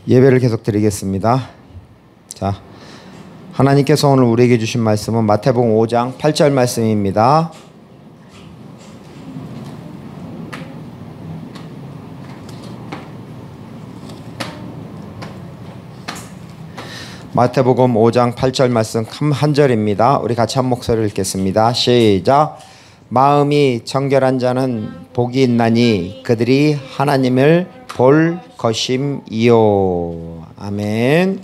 예배를 계속 드리겠습니다. 자, 하나님께서 오늘 우리에게 주신 말씀은 마태복음 5장 8절 말씀입니다. 마태복음 5장 8절 말씀 한 절입니다. 우리 같이 한 목소리를 읽겠습니다. 시작. 마음이 정결한 자는 복이 있나니 그들이 하나님을 볼 것임이요. 아멘.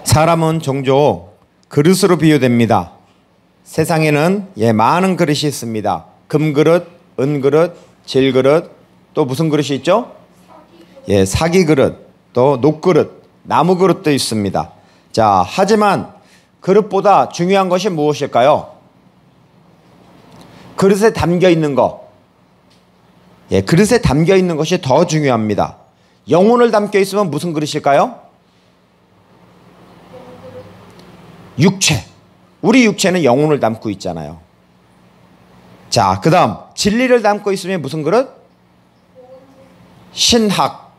사람은 종종 그릇으로 비유됩니다. 세상에는 많은 그릇이 있습니다. 금그릇, 은그릇, 질그릇, 또 무슨 그릇이 있죠? 사기 그릇, 또 녹그릇, 나무 그릇도 있습니다. 자, 하지만 그릇보다 중요한 것이 무엇일까요? 그릇에 담겨 있는 것. 그릇에 담겨 있는 것이 더 중요합니다. 영혼을 담겨 있으면 무슨 그릇일까요? 육체. 우리 육체는 영혼을 담고 있잖아요. 자, 그 다음 진리를 담고 있으면 무슨 그릇? 신학.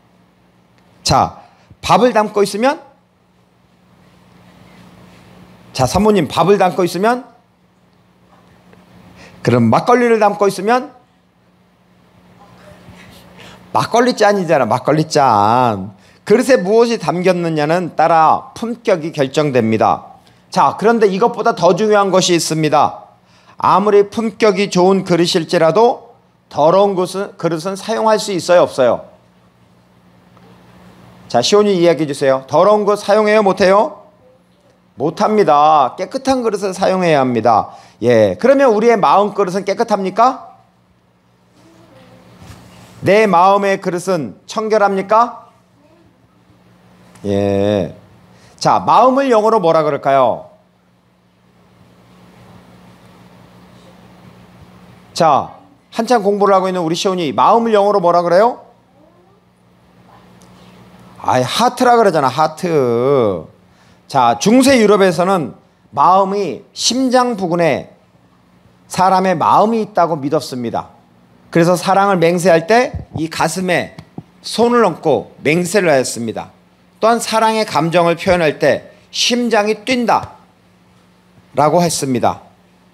자, 밥을 담고 있으면? 자, 사모님 밥을 담고 있으면? 그럼 막걸리를 담고 있으면? 막걸리 짠이잖아. 막걸리 짠. 그릇에 무엇이 담겼느냐는 따라 품격이 결정됩니다. 자, 그런데 이것보다 더 중요한 것이 있습니다. 아무리 품격이 좋은 그릇일지라도 더러운 그릇은 사용할 수 있어요, 없어요? 자, 시온이 이야기해 주세요. 더러운 것 사용해요, 못해요? 못합니다. 깨끗한 그릇을 사용해야 합니다. 그러면 우리의 마음 그릇은 깨끗합니까? 내 마음의 그릇은 청결합니까? 자, 마음을 영어로 뭐라 그럴까요? 자, 한참 공부를 하고 있는 우리 시온이 마음을 영어로 뭐라 그래요? 하트라 그러잖아. 하트. 자, 중세 유럽에서는 마음이 심장 부근에 사람의 마음이 있다고 믿었습니다. 그래서 사랑을 맹세할 때 이 가슴에 손을 얹고 맹세를 하였습니다. 또한 사랑의 감정을 표현할 때 심장이 뛴다 라고 했습니다.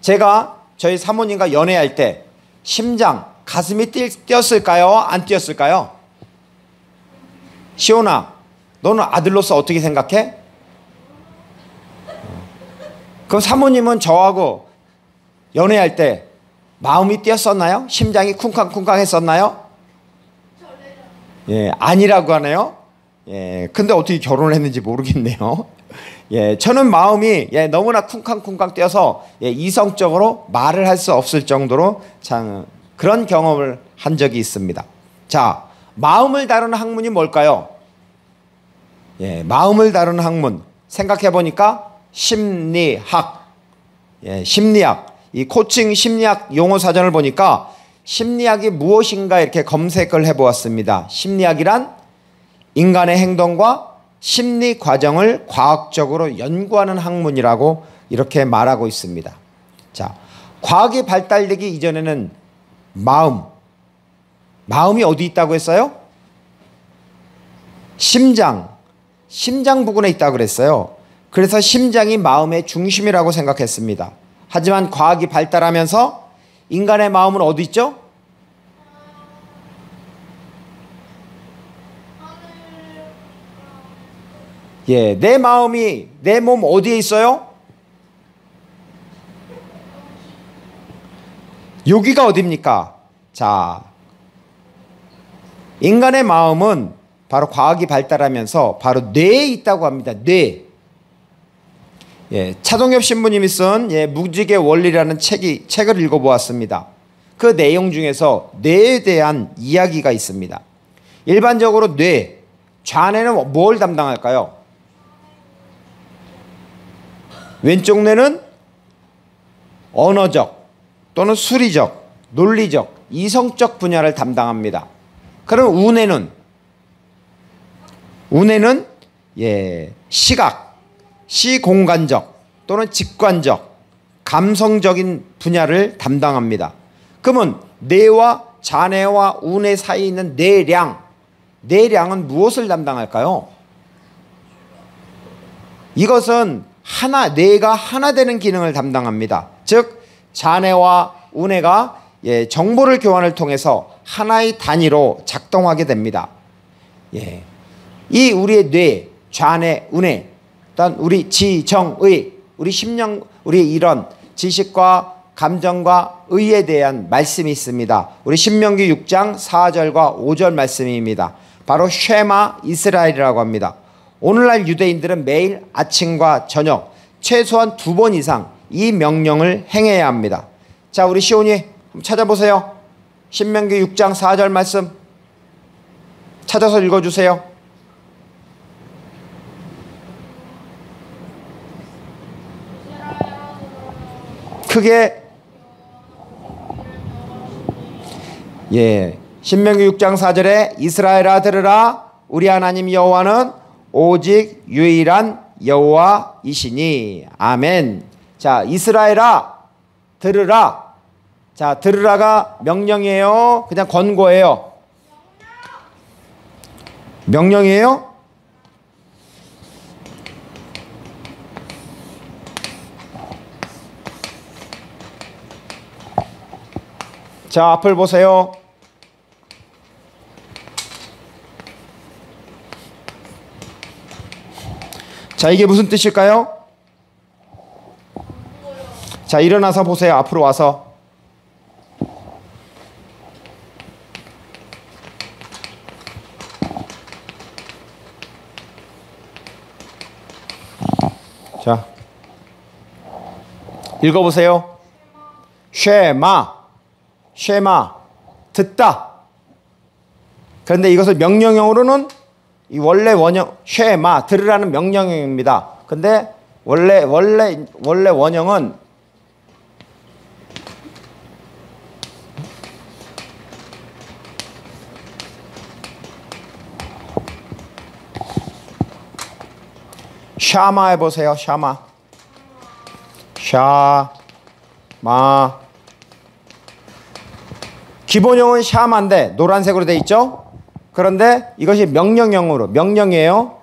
제가 저희 사모님과 연애할 때 심장, 가슴이 뛰었을까요? 안 뛰었을까요? 시온아, 너는 아들로서 어떻게 생각해? 그럼 사모님은 저하고 연애할 때 마음이 뛰었었나요? 심장이 쿵쾅쿵쾅 했었나요? 아니라고 하네요. 근데 어떻게 결혼을 했는지 모르겠네요. 저는 마음이 너무나 쿵쾅쿵쾅 뛰어서 이성적으로 말을 할 수 없을 정도로 참 그런 경험을 한 적이 있습니다. 자, 마음을 다루는 학문이 뭘까요? 마음을 다루는 학문 생각해 보니까 심리학. 심리학. 이 코칭 심리학 용어 사전을 보니까 심리학이 무엇인가 이렇게 검색을 해보았습니다. 심리학이란 인간의 행동과 심리 과정을 과학적으로 연구하는 학문이라고 이렇게 말하고 있습니다. 자, 과학이 발달되기 이전에는 마음이 어디 있다고 했어요? 심장 부근에 있다고 그랬어요. 그래서 심장이 마음의 중심이라고 생각했습니다. 하지만 과학이 발달하면서 인간의 마음은 어디 있죠? 내 마음이 내 몸 어디에 있어요? 여기가 어디입니까? 자, 인간의 마음은 바로 과학이 발달하면서 바로 뇌에 있다고 합니다. 뇌. 차동엽 신부님이 쓴 무지개 원리라는 책을 읽어보았습니다. 그 내용 중에서 뇌에 대한 이야기가 있습니다. 일반적으로 뇌, 좌뇌는 뭘 담당할까요? 왼쪽 뇌는 언어적 또는 수리적, 논리적, 이성적 분야를 담당합니다. 그럼 우뇌는 시각, 시공간적 또는 직관적, 감성적인 분야를 담당합니다. 그러면 뇌와 잔해와 운해 사이에 있는 내량, 내량은 무엇을 담당할까요? 이것은 뇌가 하나 되는 기능을 담당합니다. 즉 잔해와 운해가 정보를 교환을 통해서 하나의 단위로 작동하게 됩니다. 이 우리의 뇌, 잔해, 운해, 일단 우리 지정의, 우리 심령, 우리 이런 지식과 감정과 의에 대한 말씀이 있습니다. 우리 신명기 6장 4절과 5절 말씀입니다. 바로 쉐마 이스라엘이라고 합니다. 오늘날 유대인들은 매일 아침과 저녁 최소한 2번 이상 이 명령을 행해야 합니다. 자, 우리 시온이 한번 찾아보세요. 신명기 6장 4절 말씀 찾아서 읽어주세요. 크게. 신명기 6장 4절에 이스라엘아 들으라, 우리 하나님 여호와는 오직 유일한 여호와이시니. 아멘. 자, 이스라엘아 들으라. 자, 들으라가 명령이에요? 그냥 권고예요? 명령이에요? 자, 앞을 보세요. 자, 이게 무슨 뜻일까요? 자, 일어나서 보세요. 앞으로 와서. 자, 읽어보세요. 쉐마, 듣다. 그런데 이것을 명령형으로는 이 원래 원형 쉐마, 들으라는 명령형입니다. 근데 원래 원형은 샤마 해보세요. 샤마. 기본형은 샤마인데 노란색으로 되어 있죠. 그런데 이것이 명령형으로, 명령이에요.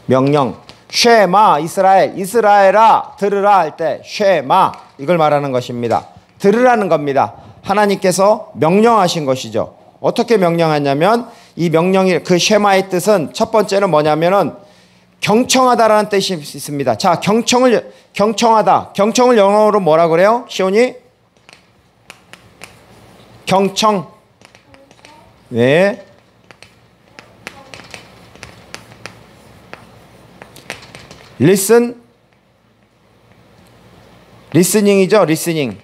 명령. 쉐마 이스라엘아 들으라 할 때 쉐마, 이걸 말하는 것입니다. 들으라는 겁니다. 하나님께서 명령하신 것이죠. 어떻게 명령하냐면 이 명령이, 그 쉐마의 뜻은 첫 번째는 뭐냐면은 경청하다라는 뜻이 있습니다. 자, 경청하다. 경청을 영어로 뭐라 그래요? 시온이? 경청. 네. 리스닝이죠. 리스닝.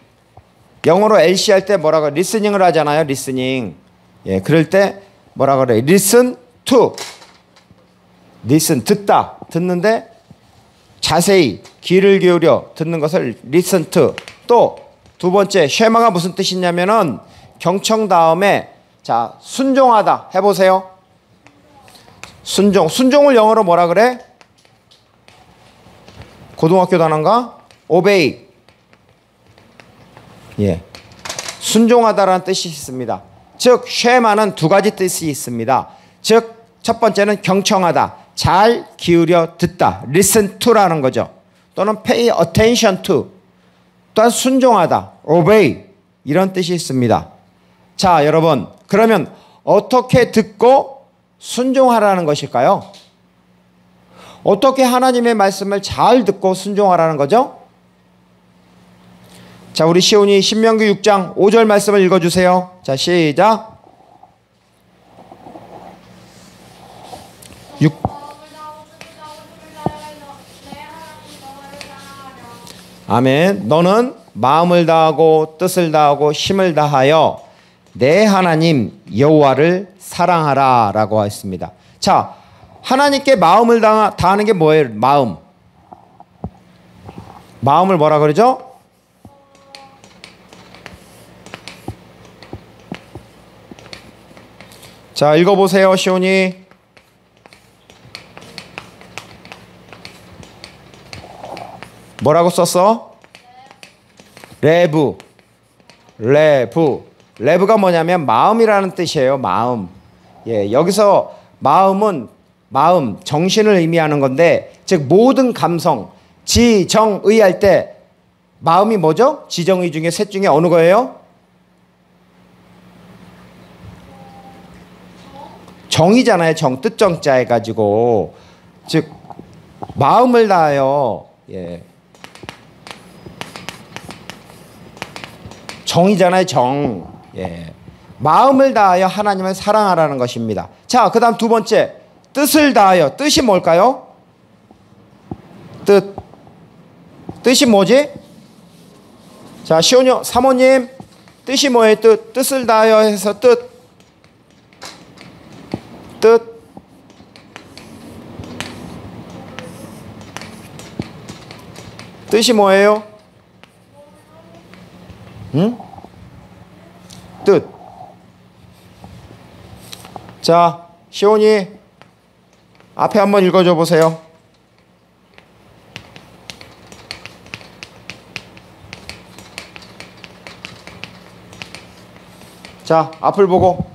영어로 LC 할 때 뭐라고, 리스닝을 하잖아요. 리스닝. 그럴 때 뭐라 그래요? listen to. listen, 듣다. 듣는데 자세히 귀를 기울여 듣는 것을 listen to. 또 두 번째, 쉐마가 무슨 뜻이냐면은 경청 다음에, 자, 순종하다 해보세요. 순종을 영어로 뭐라 그래? 고등학교 단어인가? obey. 순종하다라는 뜻이 있습니다. 즉 쉐마는 두 가지 뜻이 있습니다. 즉 첫 번째는 경청하다, 잘 기울여 듣다, listen to라는 거죠. 또는 pay attention to, 또한 순종하다, obey, 이런 뜻이 있습니다. 자, 여러분, 그러면 어떻게 듣고 순종하라는 것일까요? 어떻게 하나님의 말씀을 잘 듣고 순종하라는 거죠? 자, 우리 시온이 신명기 6장 5절 말씀을 읽어주세요. 자, 시작. 아멘. 너는 마음을 다하고 뜻을 다하고 힘을 다하여 내 하나님 여호와를 사랑하라 라고 했습니다. 자, 하나님께 마음을 다하는 게 뭐예요? 마음을 뭐라 그러죠? 자, 읽어보세요. 시온이. 뭐라고 썼어? 레브. 레브. 레브가 뭐냐면 마음이라는 뜻이에요. 마음. 예, 여기서 마음은 마음, 정신을 의미하는 건데, 즉 모든 감성, 지정의 할 때 마음이 뭐죠? 지정의 중에 셋 중에 어느 거예요? 정이잖아요. 정, 뜻정자 해가지고, 즉 마음을 다하여, 예, 정이잖아요. 정. 예, 마음을 다하여 하나님을 사랑하라는 것입니다. 자, 그 다음 두 번째, 뜻을 다하여. 뜻이 뭘까요? 뜻이 뭐지? 자, 시온이 사모님, 뜻이 뭐예요? 뜻을 다하여 해서 뜻이 뭐예요? 응? 뜻. 자, 시온이 앞에 한번 읽어줘 보세요. 자, 앞을 보고.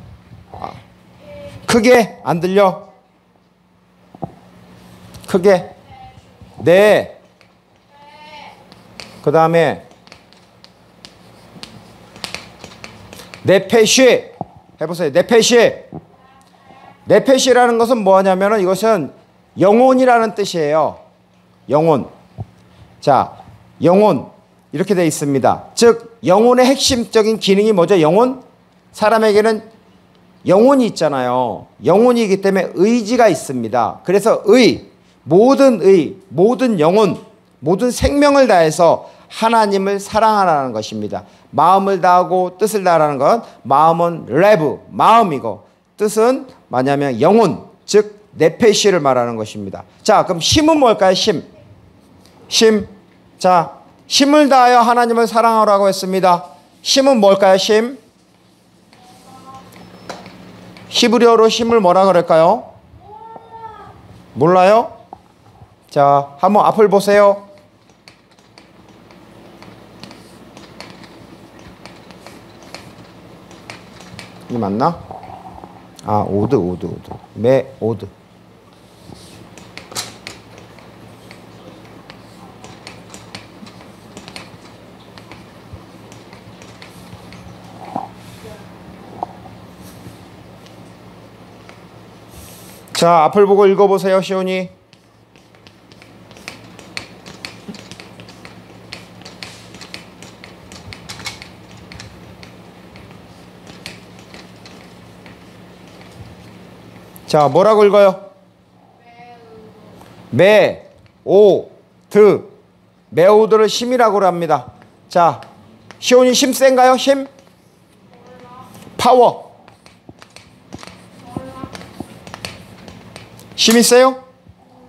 크게 안 들려? 크게. 네. 그 다음에 네페시 해보세요. 네페시. 네페시라는 것은 뭐냐면은 이것은 영혼이라는 뜻이에요. 영혼. 자, 영혼 이렇게 되어 있습니다. 즉 영혼의 핵심적인 기능이 뭐죠? 영혼. 사람에게는 영혼이 있잖아요. 영혼이기 때문에 의지가 있습니다. 그래서 모든 영혼, 모든 생명을 다해서 하나님을 사랑하라는 것입니다. 마음을 다하고 뜻을 다하라는 건 마음은 레브, 마음이고 뜻은 뭐냐면 영혼, 즉 네페시를 말하는 것입니다. 자, 그럼 힘은 뭘까요? 힘. 자, 힘을 다하여 하나님을 사랑하라고 했습니다. 힘은 뭘까요? 힘. 히브리어로 힘을 뭐라 그럴까요? 몰라요? 자, 한번 앞을 보세요. 이 맞나? 아, 오드. 오드. 자, 앞을 보고 읽어보세요, 시온이. 자, 뭐라고 읽어요? 메오드. 메오드를 힘이라고 합니다. 자, 시온이 힘 센가요? 힘? 파워. 힘이 세요?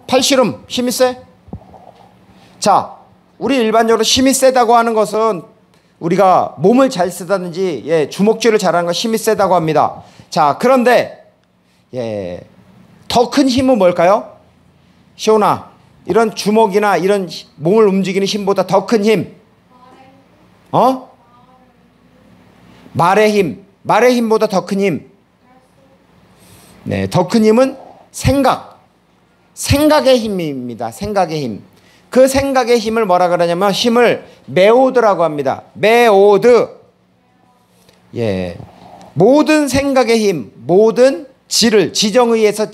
팔씨름 힘이 세? 자, 우리 일반적으로 힘이 세다고 하는 것은 우리가 몸을 잘 쓰다든지, 예, 주먹질을 잘하는 거 힘이 세다고 합니다. 자, 그런데 예, 더 큰 힘은 뭘까요? 시온아, 이런 주먹이나 이런 몸을 움직이는 힘보다 더 큰 힘. 말의 힘. 말의 힘보다 더 큰 힘. 네, 더 큰 힘은 생각의 힘입니다. 생각의 힘. 그 생각의 힘을 뭐라 그러냐면 힘을 메오드라고 합니다. 메오드. 예, 모든 생각의 힘, 모든 지정의에서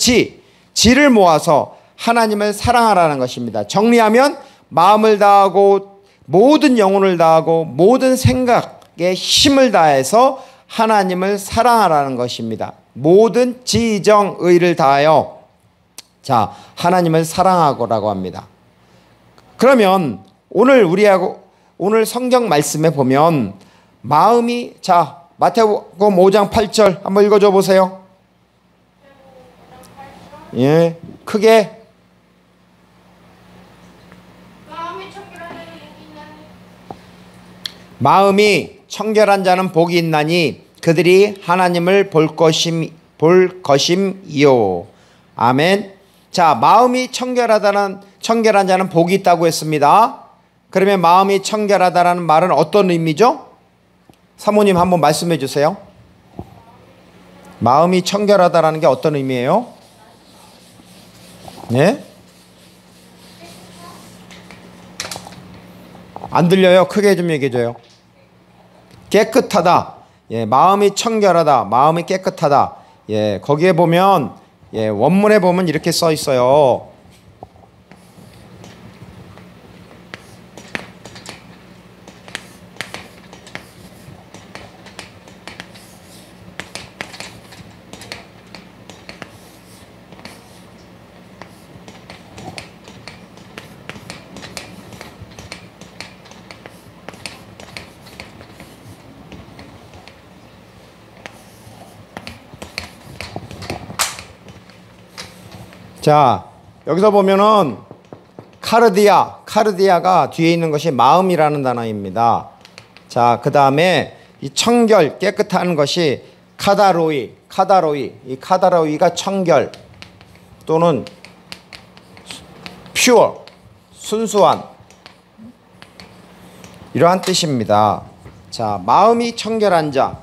지를 모아서 하나님을 사랑하라는 것입니다. 정리하면 마음을 다하고 모든 영혼을 다하고 모든 생각에 힘을 다해서 하나님을 사랑하라는 것입니다. 모든 지정의를 다하여 자, 하나님을 사랑하고라고 합니다. 그러면 오늘 성경 말씀에 보면 마음이, 자, 마태복음 5장 8절 한번 읽어줘 보세요. 예, 크게. 마음이 청결한 자는 복이 있나니 그들이 하나님을 볼 것임이요. 아멘. 자, 마음이 청결한 자는 복이 있다고 했습니다. 그러면 마음이 청결하다라는 말은 어떤 의미죠? 사모님 한번 말씀해 주세요. 마음이 청결하다라는 게 어떤 의미예요? 네? 안 들려요? 크게 좀 얘기해 줘요. 깨끗하다. 예, 마음이 청결하다. 마음이 깨끗하다. 예, 거기에 보면 예, 원문에 보면 이렇게 써 있어요. 자, 여기서 보면은 카르디아가 뒤에 있는 것이 마음이라는 단어입니다. 자, 그 다음에 이 청결, 깨끗한 것이 카다로이. 이 카다로이가 청결 또는 pure, 순수한 이러한 뜻입니다. 자, 마음이 청결한 자.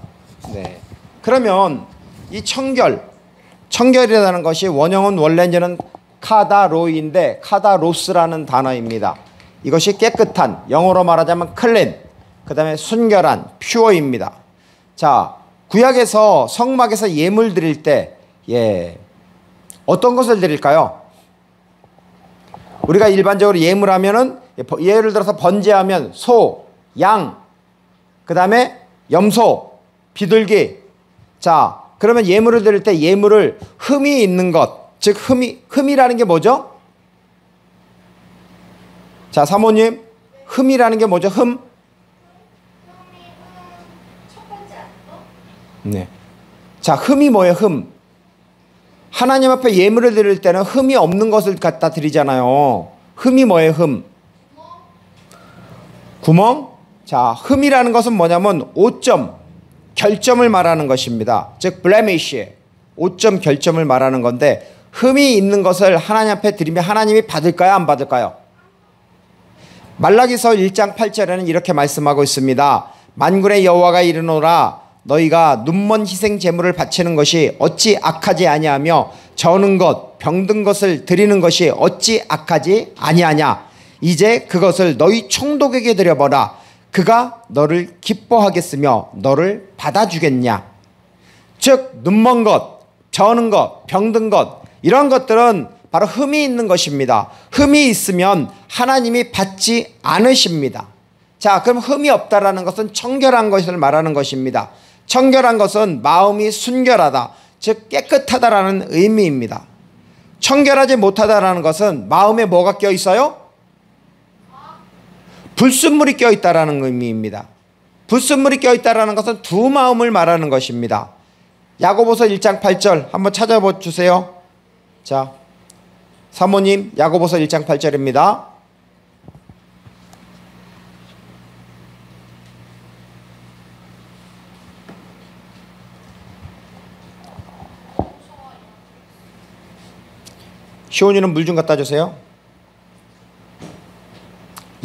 네. 그러면 이 청결이라는 것이 원형은 원래는 카다로이인데 카다로스라는 단어입니다. 이것이 깨끗한, 영어로 말하자면 clean, 그 다음에 순결한, pure입니다. 자, 구약에서 성막에서 예물 드릴 때 어떤 것을 드릴까요? 우리가 일반적으로 예물하면은 예를 들어서 번제하면 소, 양, 그 다음에 염소, 비둘기. 자, 그러면 예물을 드릴 때 예물을 흠이 있는 것, 즉 흠이라는 게 뭐죠? 자, 사모님, 흠이라는 게 뭐죠? 흠? 네. 자, 흠이 뭐예요? 흠. 하나님 앞에 예물을 드릴 때는 흠이 없는 것을 갖다 드리잖아요. 흠이 뭐예요? 흠. 구멍? 자, 흠이라는 것은 뭐냐면 오점, 결점을 말하는 것입니다. 즉 blemish, 오점 결점을 말하는 건데 흠이 있는 것을 하나님 앞에 드리면 하나님이 받을까요? 안 받을까요? 말라기서 1장 8절에는 이렇게 말씀하고 있습니다. 만군의 여호와가 이르노라 너희가 눈먼 희생 제물을 바치는 것이 어찌 악하지 아니하며 저는 것 병든 것을 드리는 것이 어찌 악하지 아니하냐. 이제 그것을 너희 총독에게 드려보라. 그가 너를 기뻐하겠으며 너를 받아주겠냐. 즉 눈먼 것, 저는 것, 병든 것 이런 것들은 바로 흠이 있는 것입니다. 흠이 있으면 하나님이 받지 않으십니다. 자, 그럼 흠이 없다라는 것은 청결한 것을 말하는 것입니다. 청결한 것은 마음이 순결하다, 즉 깨끗하다라는 의미입니다. 청결하지 못하다라는 것은 마음에 뭐가 껴 있어요? 불순물이 껴 있다라는 의미입니다. 불순물이 껴 있다라는 것은 두 마음을 말하는 것입니다. 야고보서 1장 8절 한번 찾아보 주세요. 자, 사모님 야고보서 1장 8절입니다. 시온이는 물 좀 갖다 주세요.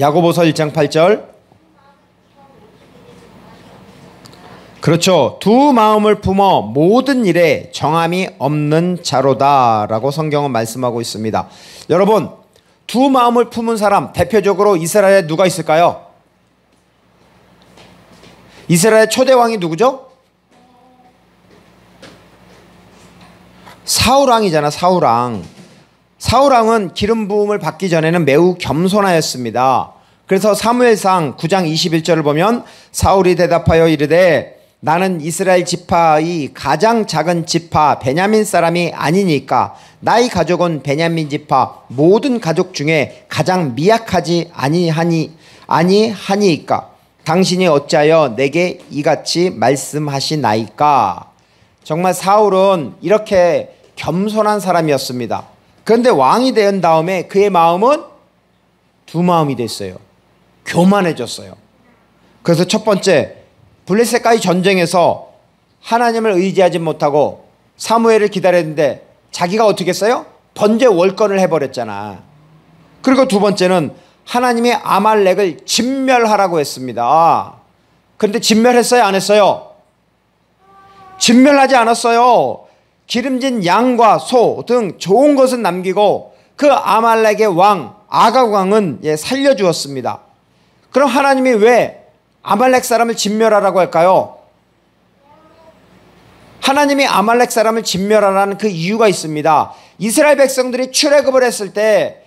야고보서 1장 8절. 그렇죠. 두 마음을 품어 모든 일에 정함이 없는 자로다 라고 성경은 말씀하고 있습니다. 여러분, 두 마음을 품은 사람 대표적으로 이스라엘에 누가 있을까요? 이스라엘 초대 왕이 누구죠? 사울왕이잖아. 사울왕은 기름 부음을 받기 전에는 매우 겸손하였습니다. 그래서 사무엘상 9장 21절을 보면 사울이 대답하여 이르되 나는 이스라엘 지파의 가장 작은 지파 베냐민 사람이 아니니까 나의 가족은 베냐민 지파 모든 가족 중에 가장 미약하지 아니하니까 당신이 어찌하여 내게 이같이 말씀하시나이까. 정말 사울은 이렇게 겸손한 사람이었습니다. 그런데 왕이 된 다음에 그의 마음은 두 마음이 됐어요. 교만해졌어요. 그래서 첫 번째 블레셋과의 전쟁에서 하나님을 의지하지 못하고 사무엘을 기다렸는데 자기가 어떻게 했어요? 번제 월권을 해버렸잖아. 그리고 두 번째는 하나님의 아말렉을 진멸하라고 했습니다. 그런데 진멸했어요, 안 했어요? 진멸하지 않았어요. 기름진 양과 소 등 좋은 것은 남기고 그 아말렉의 왕 아각 왕은 살려주었습니다. 그럼 하나님이 왜 아말렉 사람을 진멸하라고 할까요? 하나님이 아말렉 사람을 진멸하라는 그 이유가 있습니다. 이스라엘 백성들이 출애굽을 했을 때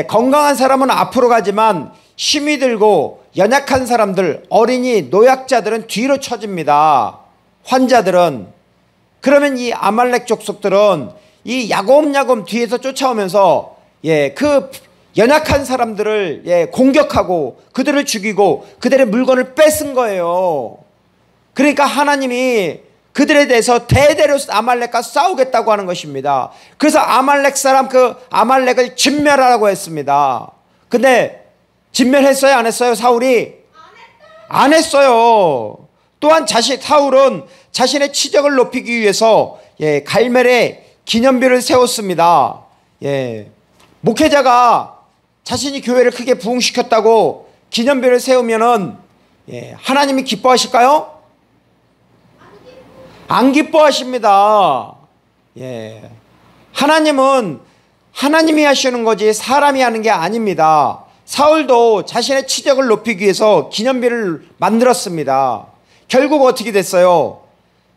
건강한 사람은 앞으로 가지만 힘이 들고 연약한 사람들, 어린이, 노약자들은 뒤로 처집니다. 환자들은. 그러면 이 아말렉 족속들은 이 야곱야곱 뒤에서 쫓아오면서 그 연약한 사람들을 공격하고 그들을 죽이고 그들의 물건을 뺏은 거예요. 그러니까 하나님이 그들에 대해서 대대로 아말렉과 싸우겠다고 하는 것입니다. 그래서 아말렉 사람 그 아말렉을 진멸하라고 했습니다. 근데 진멸했어요, 안 했어요? 사울이? 안 했어요. 또한 사울은 자신의 치적을 높이기 위해서 갈멜에 기념비를 세웠습니다. 목회자가 자신이 교회를 크게 부흥시켰다고 기념비를 세우면은 하나님이 기뻐하실까요? 안 기뻐하십니다. 하나님은 하나님이 하시는 거지 사람이 하는 게 아닙니다. 사울도 자신의 치적을 높이기 위해서 기념비를 만들었습니다. 결국 어떻게 됐어요?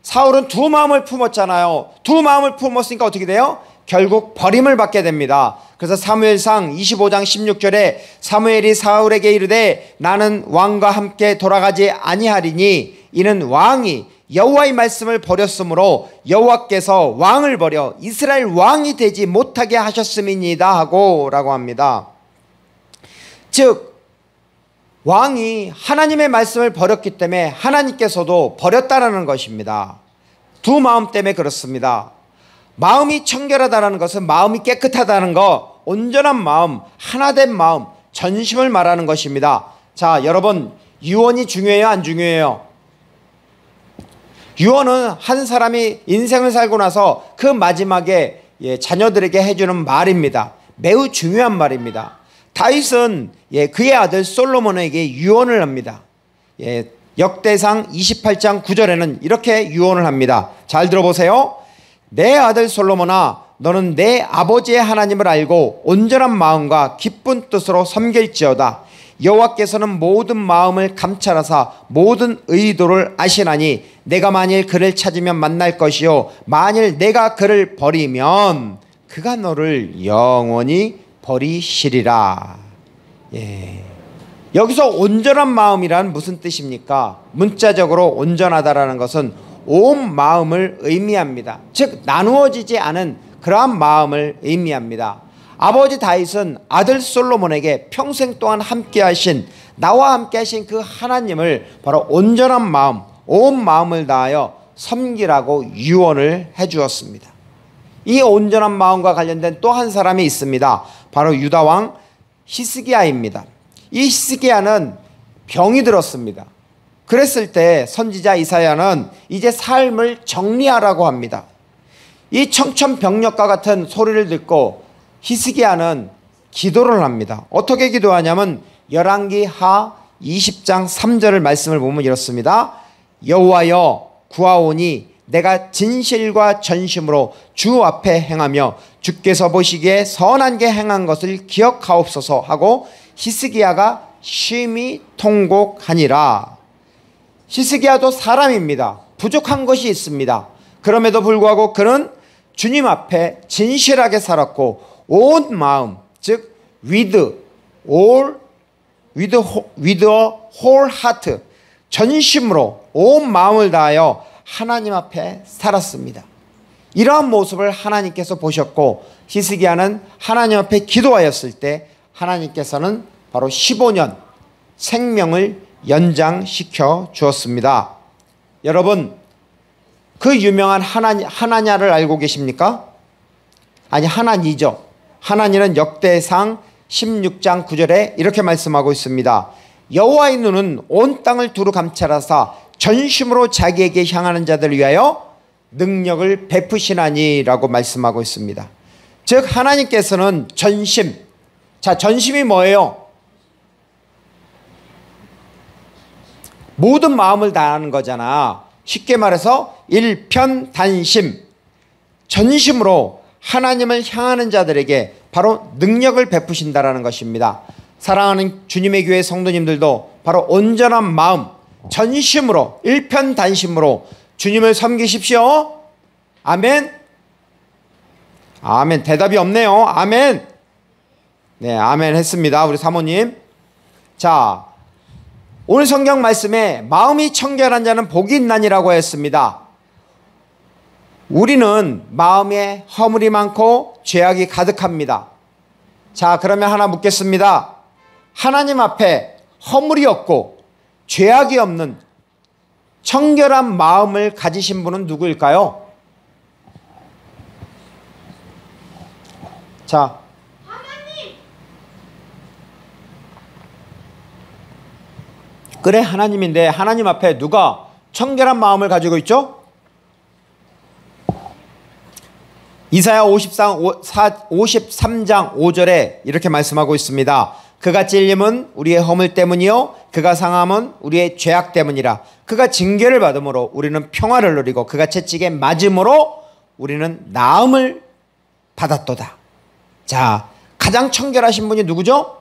사울은 두 마음을 품었잖아요. 두 마음을 품었으니까 어떻게 돼요? 결국 버림을 받게 됩니다. 그래서 사무엘상 25장 16절에 사무엘이 사울에게 이르되 나는 왕과 함께 돌아가지 아니하리니 이는 왕이 여호와의 말씀을 버렸으므로 여호와께서 왕을 버려 이스라엘 왕이 되지 못하게 하셨음이니이다 하고 라고 합니다. 즉 왕이 하나님의 말씀을 버렸기 때문에 하나님께서도 버렸다라는 것입니다. 두 마음 때문에 그렇습니다. 마음이 청결하다는 것은 마음이 깨끗하다는 것, 온전한 마음, 하나된 마음, 전심을 말하는 것입니다. 자, 여러분, 유언이 중요해요, 안 중요해요? 유언은 한 사람이 인생을 살고 나서 그 마지막에 자녀들에게 해주는 말입니다. 매우 중요한 말입니다. 다윗은 그의 아들 솔로몬에게 유언을 합니다. 역대상 28장 9절에는 이렇게 유언을 합니다. 잘 들어보세요. 내 아들 솔로몬아, 너는 내 아버지의 하나님을 알고 온전한 마음과 기쁜 뜻으로 섬길지어다. 여호와께서는 모든 마음을 감찰하사 모든 의도를 아시나니 내가 만일 그를 찾으면 만날 것이요 만일 내가 그를 버리면 그가 너를 영원히 버리시리라. 여기서 온전한 마음이란 무슨 뜻입니까? 문자적으로 온전하다라는 것은 온 마음을 의미합니다. 즉 나누어지지 않은 그러한 마음을 의미합니다. 아버지 다윗은 아들 솔로몬에게 평생 동안 함께하신 나와 함께하신 그 하나님을 바로 온전한 마음, 온 마음을 다하여 섬기라고 유언을 해주었습니다. 이 온전한 마음과 관련된 또 한 사람이 있습니다. 바로 유다왕 히스기야입니다. 이 히스기야는 병이 들었습니다. 그랬을 때 선지자 이사야는 이제 삶을 정리하라고 합니다. 이 청천벽력과 같은 소리를 듣고 히스기야는 기도를 합니다. 어떻게 기도하냐면 열왕기 하 20장 3절을 말씀을 보면 이렇습니다. 여호와여 구하오니 내가 진실과 전심으로 주 앞에 행하며 주께서 보시기에 선한 게 행한 것을 기억하옵소서 하고 히스기야가 심히 통곡하니라. 히스기야도 사람입니다. 부족한 것이 있습니다. 그럼에도 불구하고 그는 주님 앞에 진실하게 살았고 온 마음, 즉 with a whole heart, 전심으로 온 마음을 다하여 하나님 앞에 살았습니다. 이러한 모습을 하나님께서 보셨고 히스기야는 하나님 앞에 기도하였을 때 하나님께서는 바로 15년 생명을 연장시켜 주었습니다. 여러분, 그 유명한 하나냐를 알고 계십니까? 아니, 하나니죠. 하나니는 역대상 16장 9절에 이렇게 말씀하고 있습니다. 여호와의 눈은 온 땅을 두루 감찰하사 전심으로 자기에게 향하는 자들을 위하여 능력을 베푸시나니라고 말씀하고 있습니다. 즉 하나님께서는 전심, 자 전심이 뭐예요? 모든 마음을 다하는 거잖아. 쉽게 말해서 일편단심, 전심으로 하나님을 향하는 자들에게 바로 능력을 베푸신다라는 것입니다. 사랑하는 주님의 교회 성도님들도 바로 온전한 마음, 전심으로 일편단심으로 주님을 섬기십시오. 아멘. 아멘. 대답이 없네요. 아멘. 네, 아멘 했습니다. 우리 사모님. 자, 오늘 성경 말씀에 마음이 청결한 자는 복이 있나니라고 했습니다. 우리는 마음에 허물이 많고 죄악이 가득합니다. 자, 그러면 하나 묻겠습니다. 하나님 앞에 허물이 없고 죄악이 없는 청결한 마음을 가지신 분은 누구일까요? 자, 하나님. 그래, 하나님인데 하나님 앞에 누가 청결한 마음을 가지고 있죠? 이사야 53장 5절에 이렇게 말씀하고 있습니다. 그가 찔림은 우리의 허물 때문이요 그가 상함은 우리의 죄악 때문이라. 그가 징계를 받음으로 우리는 평화를 누리고 그가 채찍에 맞음으로 우리는 나음을 받았도다. 자, 가장 청결하신 분이 누구죠?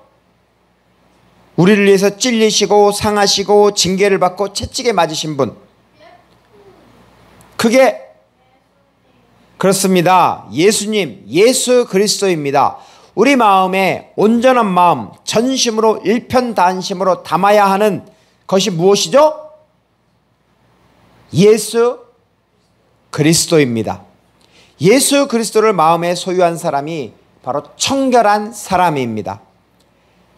우리를 위해서 찔리시고 상하시고 징계를 받고 채찍에 맞으신 분. 그게 그렇습니다. 예수님, 예수 그리스도입니다. 우리 마음에 온전한 마음, 전심으로 일편단심으로 담아야 하는 것이 무엇이죠? 예수 그리스도입니다. 예수 그리스도를 마음에 소유한 사람이 바로 청결한 사람입니다.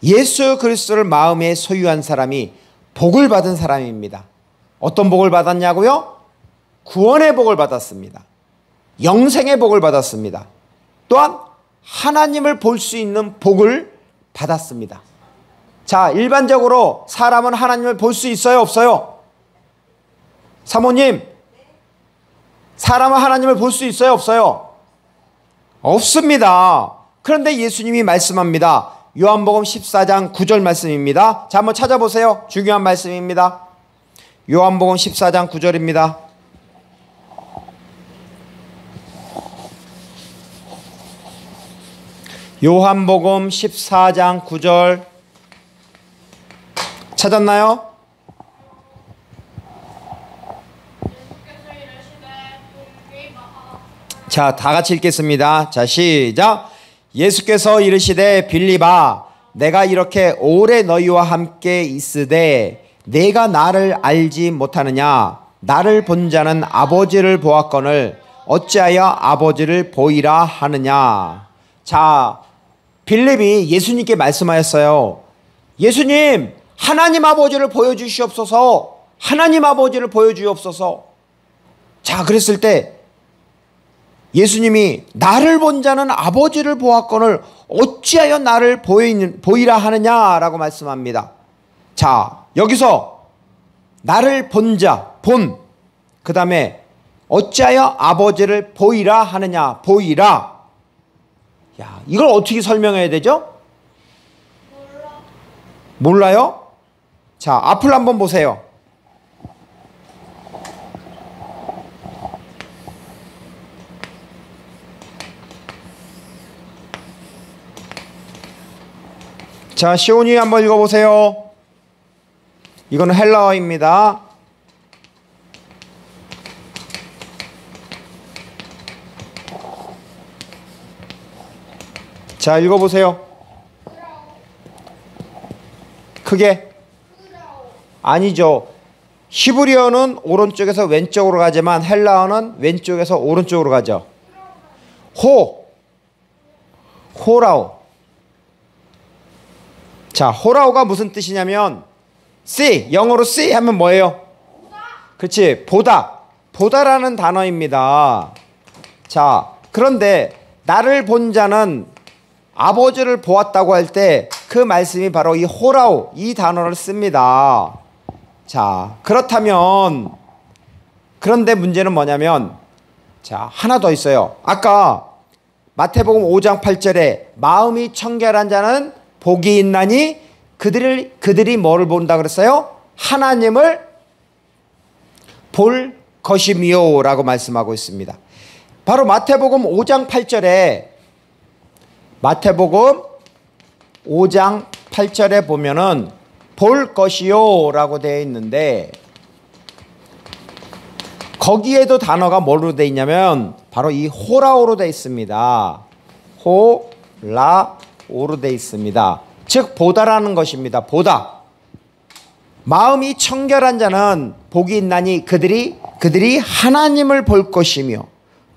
예수 그리스도를 마음에 소유한 사람이 복을 받은 사람입니다. 어떤 복을 받았냐고요? 구원의 복을 받았습니다. 영생의 복을 받았습니다. 또한 하나님을 볼 수 있는 복을 받았습니다. 자, 일반적으로 사람은 하나님을 볼 수 있어요, 없어요? 사모님, 사람은 하나님을 볼 수 있어요, 없어요? 없습니다. 그런데 예수님이 말씀합니다. 요한복음 14장 9절 말씀입니다. 자, 한번 찾아보세요. 중요한 말씀입니다. 요한복음 14장 9절입니다. 요한복음 14장 9절 찾았나요? 자, 다 같이 읽겠습니다. 자, 시작. 예수께서 이르시되 빌립아, 내가 이렇게 오래 너희와 함께 있으되 내가 나를 알지 못하느냐? 나를 본 자는 아버지를 보았거늘 어찌하여 아버지를 보이라 하느냐? 자, 빌립이 예수님께 말씀하였어요. 예수님, 하나님 아버지를 보여주시옵소서. 하나님 아버지를 보여주옵소서. 자, 그랬을 때 예수님이 나를 본 자는 아버지를 보았거늘 어찌하여 나를 보이라 하느냐라고 말씀합니다. 자, 여기서 나를 본 자, 그 다음에 어찌하여 아버지를 보이라 하느냐, 보이라. 야, 이걸 어떻게 설명해야 되죠? 몰라요? 자, 앞을 한번 보세요. 자, 시온이 한번 읽어보세요. 이거는 헬라어입니다. 자, 읽어보세요. 크게. 아니죠. 히브리어는 오른쪽에서 왼쪽으로 가지만 헬라어는 왼쪽에서 오른쪽으로 가죠. 호라우. 자, 호라우가 무슨 뜻이냐면 see, 영어로 see 하면 뭐예요? 그렇지, 보다라는 단어입니다. 자, 그런데 나를 본 자는 아버지를 보았다고 할 때 그 말씀이 바로 이 호라우, 이 단어를 씁니다. 자, 그렇다면 그런데 문제는 뭐냐면, 자, 하나 더 있어요. 아까 마태복음 5장 8절에 마음이 청결한 자는 복이 있나니 그들이 뭐를 본다 그랬어요? 하나님을 볼 것이미요 라고 말씀하고 있습니다. 바로 마태복음 5장 8절에 마태복음 5장 8절에 보면은 볼 것이요 라고 되어 있는데, 거기에도 단어가 뭐로 되어 있냐면 바로 이 호라오로 되어 있습니다. 호라오로 되어 있습니다. 즉 보다라는 것입니다. 보다. 마음이 청결한 자는 복이 있나니 그들이 하나님을 볼 것이며,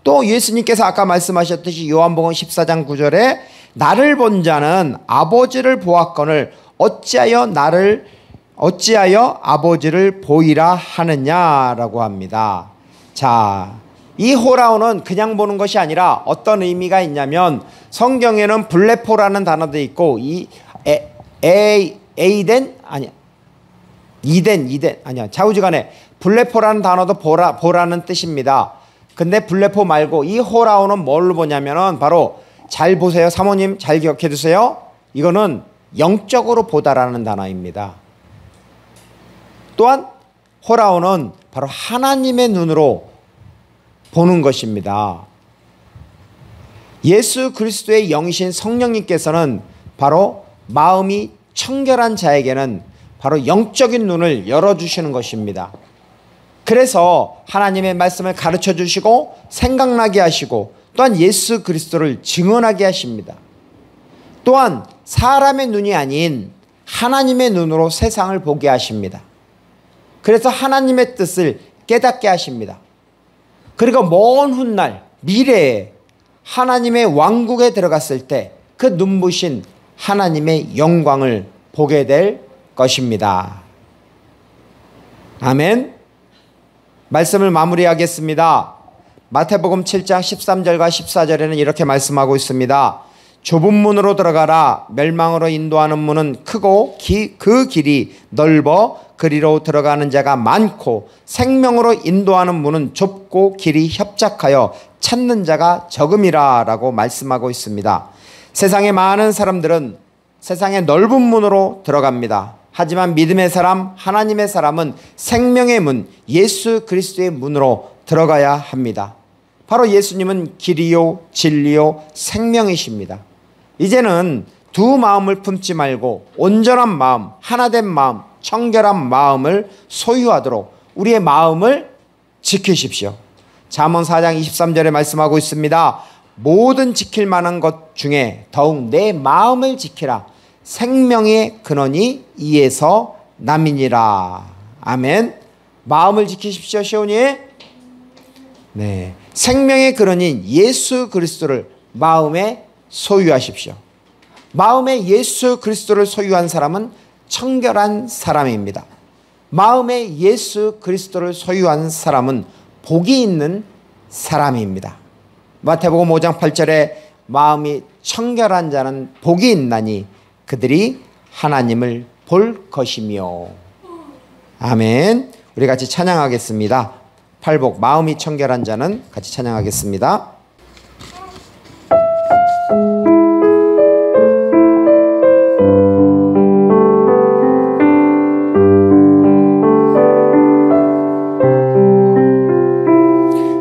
또 예수님께서 아까 말씀하셨듯이 요한복음 14장 9절에 나를 본 자는 아버지를 보았거늘 어찌하여 아버지를 보이라 하느냐라고 합니다. 자, 이 호라오는 그냥 보는 것이 아니라 어떤 의미가 있냐면, 성경에는 블레포라는 단어도 있고 이 에이덴 아니야 이덴 아니야 좌우지간에 블레포라는 단어도 보라는 뜻입니다. 근데 블레포 말고 이 호라오는 뭘로 보냐면은 바로, 잘 보세요. 사모님 잘 기억해 두세요. 이거는 영적으로 보다라는 단어입니다. 또한 호라오는 바로 하나님의 눈으로 보는 것입니다. 예수 그리스도의 영이신 성령님께서는 바로 마음이 청결한 자에게는 바로 영적인 눈을 열어주시는 것입니다. 그래서 하나님의 말씀을 가르쳐 주시고 생각나게 하시고, 또한 예수 그리스도를 증언하게 하십니다. 또한 사람의 눈이 아닌 하나님의 눈으로 세상을 보게 하십니다. 그래서 하나님의 뜻을 깨닫게 하십니다. 그리고 먼 훗날 미래에 하나님의 왕국에 들어갔을 때 그 눈부신 하나님의 영광을 보게 될 것입니다. 아멘. 말씀을 마무리하겠습니다. 마태복음 7장 13절과 14절에는 이렇게 말씀하고 있습니다. 좁은 문으로 들어가라. 멸망으로 인도하는 문은 크고 그 길이 넓어 그리로 들어가는 자가 많고, 생명으로 인도하는 문은 좁고 길이 협착하여 찾는 자가 적음이라 라고 말씀하고 있습니다. 세상의 많은 사람들은 세상의 넓은 문으로 들어갑니다. 하지만 믿음의 사람, 하나님의 사람은 생명의 문, 예수 그리스도의 문으로 들어가야 합니다. 바로 예수님은 길이요 진리요 생명이십니다. 이제는 두 마음을 품지 말고 온전한 마음, 하나된 마음, 청결한 마음을 소유하도록 우리의 마음을 지키십시오. 잠언 4장 23절에 말씀하고 있습니다. 모든 지킬 만한 것 중에 더욱 내 마음을 지키라. 생명의 근원이 이에서 남이니라. 아멘. 마음을 지키십시오, 시온이. 네, 생명의 근원인 예수 그리스도를 마음에 소유하십시오. 마음에 예수 그리스도를 소유한 사람은 청결한 사람입니다. 마음에 예수 그리스도를 소유한 사람은 복이 있는 사람입니다. 마태복음 5장 8절에 마음이 청결한 자는 복이 있나니 그들이 하나님을 볼 것이며. 아멘. 우리 같이 찬양하겠습니다. 팔복 마음이 청결한 자는 같이 찬양하겠습니다.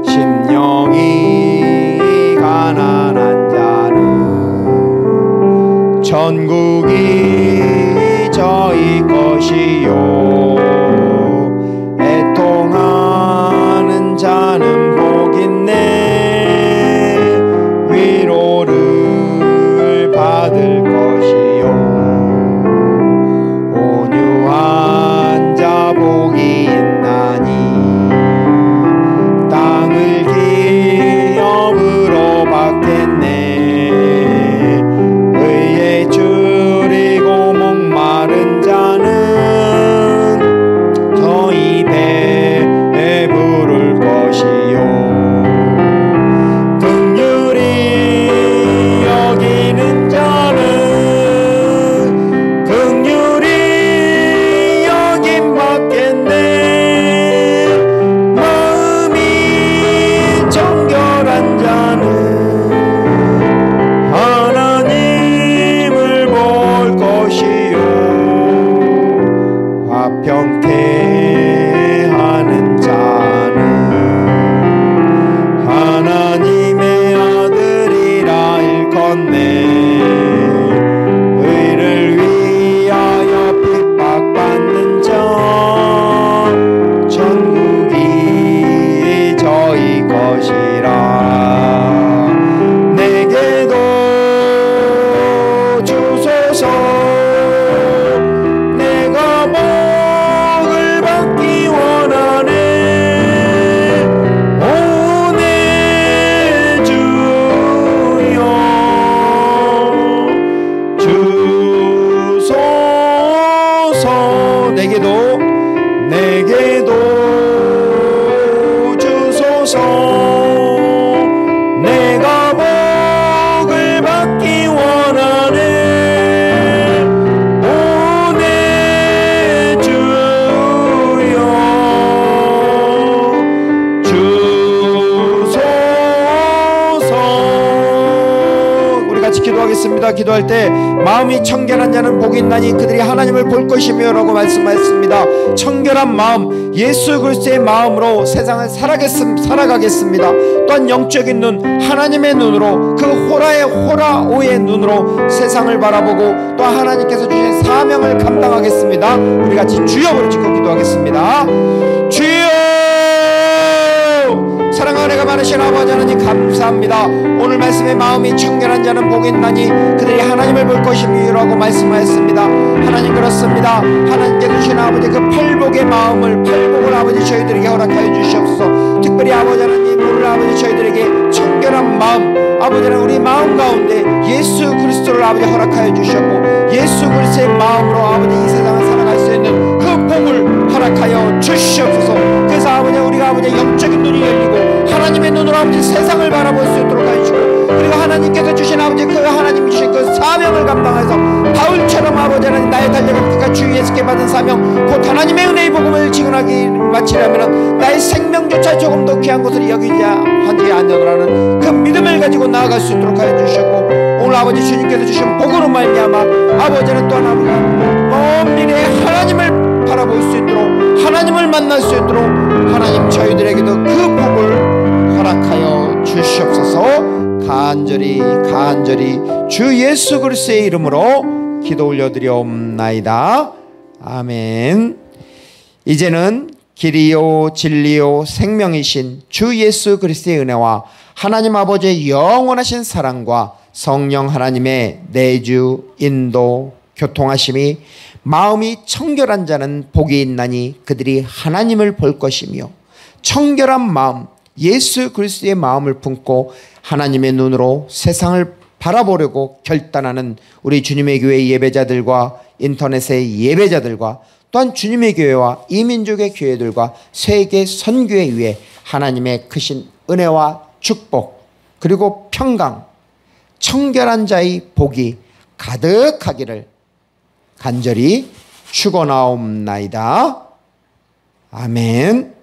심령이 가난한 자는 천국이 저희 것이요 애통하는 자는 복 있네 위로를 받을 것이요 온유한 자 복이 있나니 땅을 기업으로 받겠네 의의 줄이고 기도하겠습니다. 기도할 때 마음이 청결한 자는 복이 있나니 그들이 하나님을 볼 것이며 라고 말씀하셨습니다. 청결한 마음, 예수 그리스도의 마음으로 세상을 살아가겠습니다. 또한 영적인 눈, 하나님의 눈으로, 그 호라오의 눈으로 세상을 바라보고 또 하나님께서 주신 사명을 감당하겠습니다. 우리 같이 주여 부르짖고 기도하겠습니다. 주여! 사랑하는 은혜가 많으신 아버지 하나님 감사합니다. 오늘 말씀에 마음이 청결한 자는 복이 있나니 그들이 하나님을 볼 것이라고 말씀하였습니다. 하나님 그렇습니다. 하나님께서 주신 아버지 그 팔복의 팔복을 아버지 저희들에게 허락하여 주시옵소서. 특별히 아버지 하나님 오늘 아버지 저희들에게 청결한 마음, 아버지 하나님 우리 마음 가운데 예수 그리스도를 아버지 허락하여 주셨고 예수 그리스도의 마음으로 아버지 이 세상을 살아갈 수 있는 그 복을 허락하여 주시옵소서. 그래서 아버지 우리가 아버지 영적인 눈이 열리고 하나님의 눈으로 아버지 세상을 바라볼 수 있도록 하시고, 그리고 하나님께서 주신 아버지 그 하나님이 주신 그 사명을 감당해서 바울처럼 아버지 하나님 나의 달려갈 끝까지 주 예수께 받은 사명 곧 하나님의 은혜의 복음을 지근하기 마치려면 나의 생명조차 조금 더 귀한 것을 여기지 아니하노라는 그 믿음을 가지고 나아갈 수 있도록 하여 주셨고, 오늘 아버지 주님께서 주신 복으로 말미암아 아버지는 또한 아버지 먼 미래에 하나님을 바라볼 수 있도록 하나님을 만날 수 있도록 하나님 저희들에게도 그 복을 허락하여 주시옵소서. 간절히 주 예수 그리스도의 이름으로 기도 올려드리옵나이다. 아멘. 이제는 길이요 진리요 생명이신 주 예수 그리스도의 은혜와 하나님 아버지의 영원하신 사랑과 성령 하나님의 내주 인도 교통하심이 마음이 청결한 자는 복이 있나니 그들이 하나님을 볼 것이며, 청결한 마음 예수 그리스도의 마음을 품고 하나님의 눈으로 세상을 바라보려고 결단하는 우리 주님의 교회 예배자들과 인터넷의 예배자들과 또한 주님의 교회와 이민족의 교회들과 세계 선교에 위해 하나님의 크신 은혜와 축복 그리고 평강, 청결한 자의 복이 가득하기를 간절히 축원하옵나이다. 아멘.